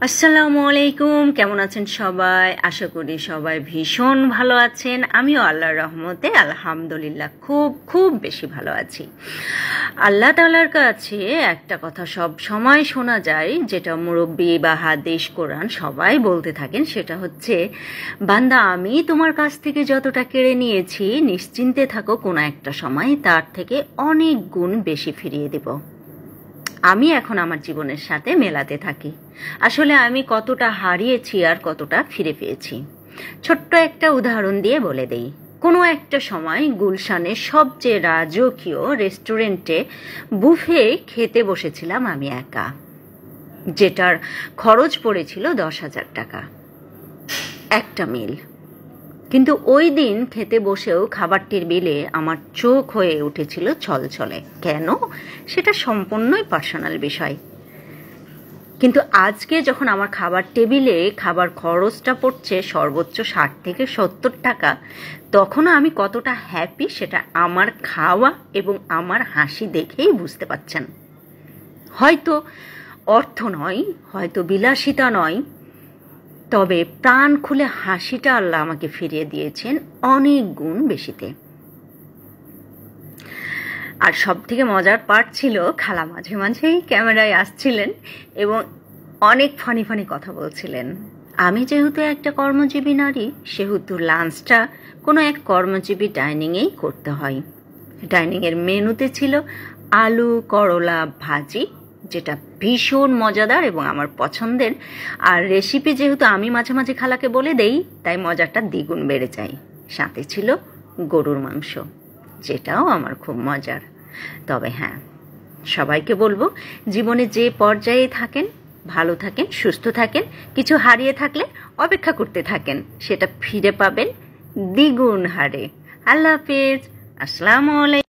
আসসালামু আলাইকুম। কেমন আছেন সবাই? আশা করি সবাই ভীষণ ভালো আছেন। আমিও আল্লাহর রহমতে আলহামদুলিল্লাহ খুব খুব বেশি ভালো আছি। আল্লাহ তাআলার কাছে একটা কথা সব সময় শোনা যায়, যেটা মুরব্বী বা হাদিস কোরআন সবাই বলতে থাকেন, সেটা হচ্ছে, বান্দা আমি তোমার কাছ থেকে যতটা কেড়ে নিয়েছি নিশ্চিন্তে থাকো, কোনো একটা সময় তার থেকে অনেক গুণ বেশি ফিরিয়ে দেব। আমি এখন আমার জীবনের সাথে মেলাতে থাকি আসলে আমি কতটা হারিয়েছি আর কতটা ফিরে পেয়েছি। ছোট্ট একটা উদাহরণ দিয়ে বলে দেই। কোনো একটা সময় গুলশানের সবচেয়ে রাজকীয় রেস্টুরেন্টে বুফে খেতে বসেছিলাম আমি একা, যেটার খরচ পড়েছিল 10,000 টাকা একটা মিল। কিন্তু ওই দিন খেতে বসেও খাবারটির বিলে আমার চোখ হয়ে উঠেছিল ছলছলে। কেন? সেটা সম্পূর্ণই পার্সোনাল বিষয়। কিন্তু আজকে যখন আমার খাবার টেবিলে খাবার খরচটা পড়ছে সর্বোচ্চ 60 থেকে 70 টাকা, তখনও আমি কতটা হ্যাপি সেটা আমার খাওয়া এবং আমার হাসি দেখেই বুঝতে পারছেন। হয়তো অর্থ নয়, হয়তো বিলাসিতা নয়, তবে প্রাণ খুলে হাসিটা আল্লাহ আমাকে ফিরিয়ে দিয়েছেন অনেক গুণ বেশিতে। আর সব থেকে মজার পার্ট ছিল, খালা মাঝে মাঝেই ক্যামেরায় আসছিলেন এবং অনেক ফানি ফানি কথা বলছিলেন। আমি যেহেতু একটা কর্মজীবী নারী, সেহেতু লাঞ্চটা কোনো এক কর্মজীবী ডাইনিংয়েই করতে হয়। ডাইনিংয়ের মেনুতে ছিল আলু করলা ভাজি, যেটা ভীষণ মজাদার এবং আমার পছন্দের। আর রেসিপি যেহেতু আমি মাঝে মাঝে খালাকে বলে দেই, তাই মজাটা দ্বিগুণ বেড়ে যায়। সাথে ছিল গরুর মাংস, যেটাও আমার খুব মজার। তবে হ্যাঁ, সবাইকে বলবো, জীবনে যে পর্যায়ে থাকেন ভালো থাকেন, সুস্থ থাকেন। কিছু হারিয়ে থাকলে অপেক্ষা করতে থাকেন, সেটা ফিরে পাবেন দ্বিগুণ হারে। আল্লাহ হাফেজ। আসসালামু আলাইকুম।